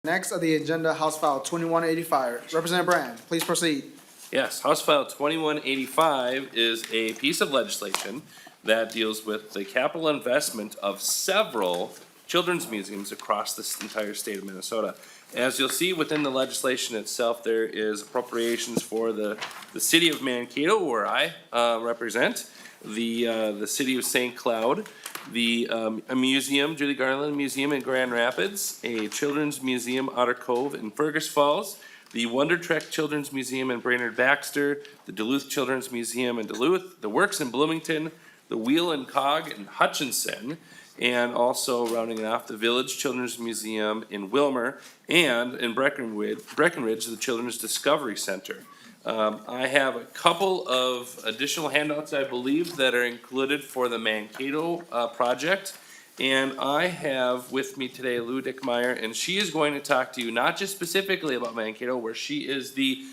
Next on the agenda, House File 2185. Representative Brand, please proceed. Yes, House File 2185 is a piece of legislation that deals with the capital investment of several children's museums across this entire state of Minnesota. As you'll see within the legislation itself, there is appropriations for the city of Mankato, where I represent, the city of St. Cloud, a museum, Julie Garland Museum in Grand Rapids, a children's museum, Otter Cove in Fergus Falls, the Wonder Trek Children's Museum in Brainerd Baxter, the Duluth Children's Museum in Duluth, the Works in Bloomington, the Wheel and Cog in Hutchinson, and also rounding it off, the Village Children's Museum in Wilmer, and in Breckenridge, the Children's Discovery Center. I have a couple of additional handouts, I believe, that are included for the Mankato project. And I have with me today Lou Dickmeyer, and she is going to talk to you not just specifically about Mankato, where she is the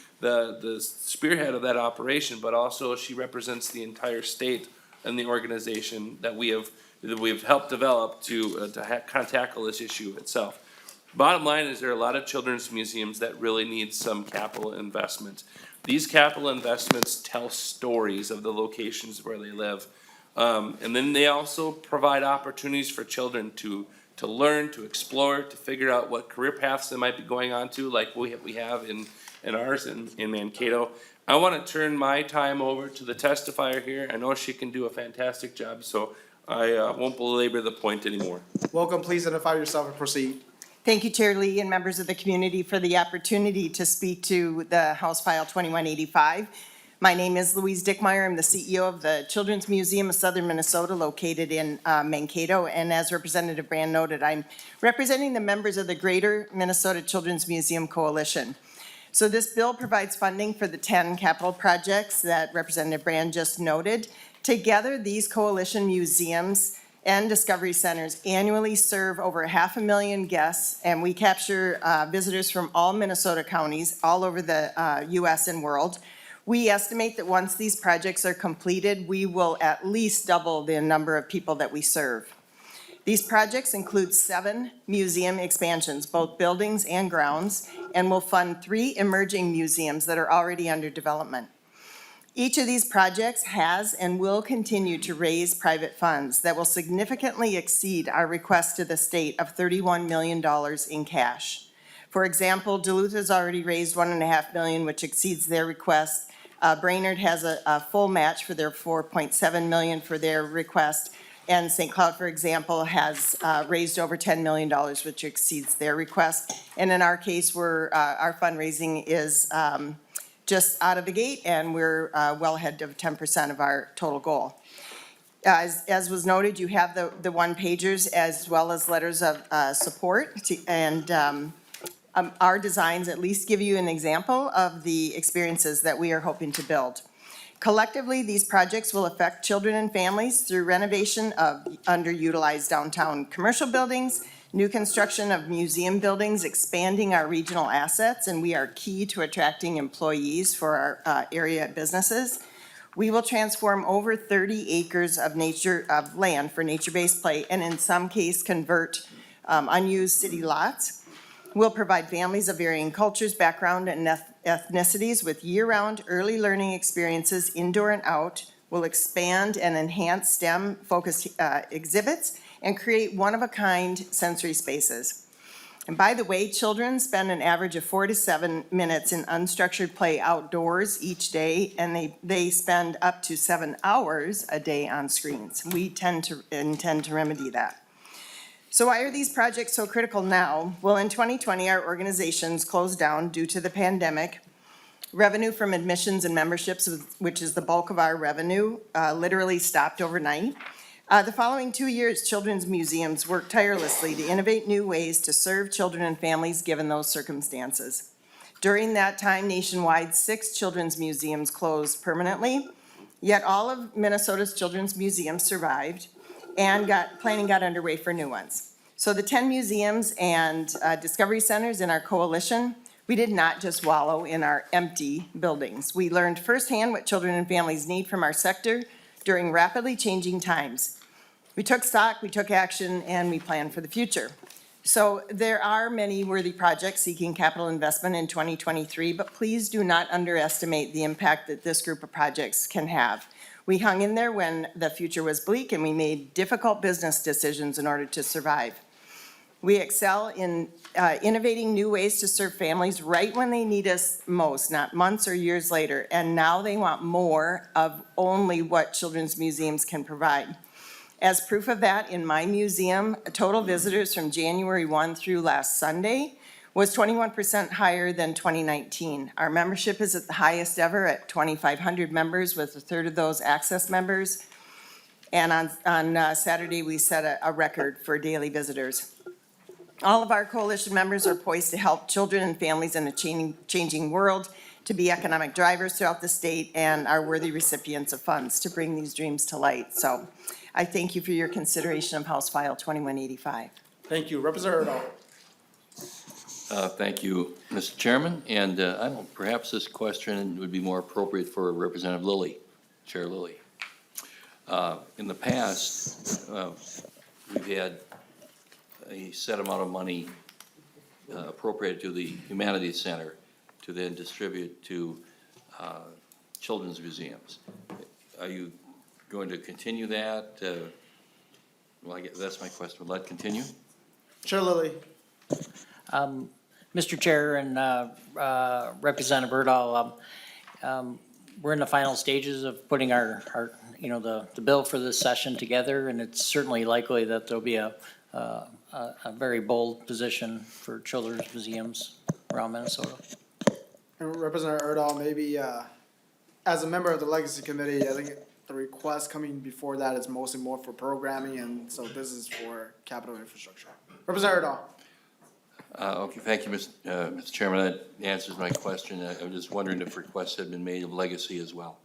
spearhead of that operation, but also she represents the entire state and the organization that we have helped develop to kind of tackle this issue itself. Bottom line is there are a lot of children's museums that really need some capital investment. These capital investments tell stories of the locations where they live. And then they also provide opportunities for children to learn, to explore, to figure out what career paths they might be going on to, like we have in ours in Mankato. I want to turn my time over to the testifier here. I know she can do a fantastic job, so I won't belabor the point anymore. Welcome. Please identify yourself and proceed. Thank you, Chair Lee, and members of the community for the opportunity to speak to the House File 2185. My name is Louise Dickmeyer. I'm the CEO of the Children's Museum of Southern Minnesota, located in Mankato. And as Representative Brand noted, I'm representing the members of the Greater Minnesota Children's Museum Coalition. So this bill provides funding for the 10 capital projects that Representative Brand just noted. Together, these coalition museums and discovery centers annually serve over 500,000 guests, and we capture visitors from all Minnesota counties all over the U.S. and world. We estimate that once these projects are completed, we will at least double the number of people that we serve. These projects include 7 museum expansions, both buildings and grounds, and will fund 3 emerging museums that are already under development. Each of these projects has and will continue to raise private funds that will significantly exceed our request to the state of $31 million in cash. For example, Duluth has already raised $1.5 million, which exceeds their request. Brainerd has a full match for their $4.7 million for their request. And St. Cloud, for example, has raised over $10 million, which exceeds their request. And in our case, our fundraising is just out of the gate, and we're well ahead of 10% of our total goal. As was noted, you have the one-pagers as well as letters of support, and our designs at least give you an example of the experiences that we are hoping to build. Collectively, these projects will affect children and families through renovation of underutilized downtown commercial buildings, new construction of museum buildings, expanding our regional assets, and we are key to attracting employees for our area businesses. We will transform over 30 acres of land for nature-based play, and in some cases convert unused city lots. We'll provide families of varying cultures, background, and ethnicities with year-round early learning experiences, indoor and out. We'll expand and enhance STEM-focused exhibits and create one-of-a-kind sensory spaces. And by the way, children spend an average of 4 to 7 minutes in unstructured play outdoors each day, and they spend up to 7 hours a day on screens. We intend to remedy that. So why are these projects so critical now? Well, in 2020, our organizations closed down due to the pandemic. Revenue from admissions and memberships, which is the bulk of our revenue, literally stopped overnight. The following 2 years, children's museums worked tirelessly to innovate new ways to serve children and families given those circumstances. During that time, nationwide, 6 children's museums closed permanently, yet all of Minnesota's children's museums survived, and planning got underway for new ones. So the 10 museums and discovery centers in our coalition, we did not just wallow in our empty buildings. We learned firsthand what children and families need from our sector during rapidly changing times. We took stock, we took action, and we planned for the future. So there are many worthy projects seeking capital investment in 2023, but please do not underestimate the impact that this group of projects can have. We hung in there when the future was bleak, and we made difficult business decisions in order to survive. We excel in innovating new ways to serve families right when they need us most, not months or years later. And now they want more of only what children's museums can provide. As proof of that, in my museum, total visitors from January 1 through last Sunday was 21% higher than 2019. Our membership is at the highest ever at 2,500 members, with a third of those access members. And on Saturday, we set a record for daily visitors. All of our coalition members are poised to help children and families in a changing world, to be economic drivers throughout the state, and are worthy recipients of funds to bring these dreams to light. So I thank you for your consideration of House File 2185. Thank you. Representative Erdahl. Thank you, Mr. Chairman, and I don't, perhaps this question would be more appropriate for Representative Lilly, Chair Lilly. In the past, we've had a set amount of money appropriated to the Humanities Center to then distribute to children's museums. Are you going to continue that? Well, I guess that's my question. Will that continue? Chair Lilly. Mr. Chair and Representative Erdahl, we're in the final stages of putting our the bill for this session together, and it's certainly likely that there'll be a very bold position for children's museums around Minnesota. And Representative Erdahl, maybe as a member of the Legacy Committee, I think the request coming before that is mostly more for programming, and so this is for capital infrastructure. Representative Erdahl. Okay, thank you, Mr. Chairman. That answers my question. I was just wondering if requests had been made of Legacy as well.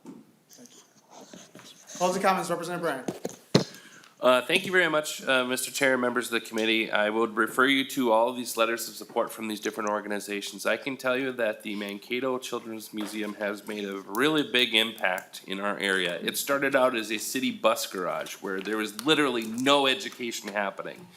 Closing comments, Representative Brand. Thank you very much, Mr. Chair, members of the committee. I would refer you to all of these letters of support from these different organizations. I can tell you that the Mankato Children's Museum has made a really big impact in our area. It started out as a city bus garage where there was literally no education happening.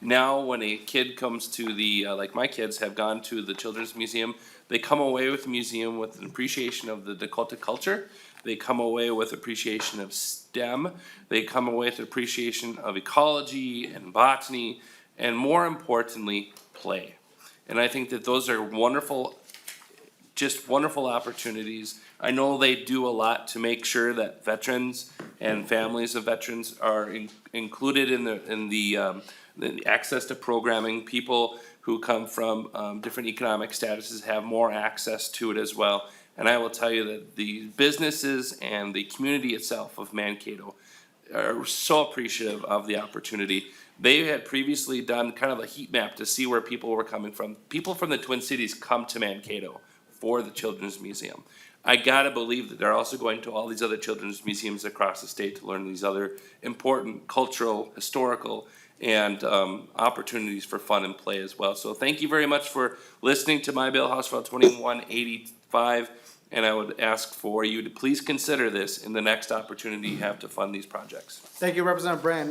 Now, when a kid comes to the, like my kids have gone to the Children's Museum, they come away with the museum with an appreciation of the Dakota culture. They come away with appreciation of STEM. They come away with appreciation of ecology and botany, and more importantly, play. And I think that those are wonderful, just wonderful opportunities. I know they do a lot to make sure that veterans and families of veterans are included in the access to programming. People who come from different economic statuses have more access to it as well. And I will tell you that the businesses and the community itself of Mankato are so appreciative of the opportunity. They had previously done kind of a heat map to see where people were coming from. People from the Twin Cities come to Mankato for the Children's Museum. I gotta believe that they're also going to all these other children's museums across the state to learn these other important cultural, historical, and opportunities for fun and play as well. So thank you very much for listening to my bill, House File 2185, and I would ask for you to please consider this in the next opportunity you have to fund these projects. Thank you, Representative Brand.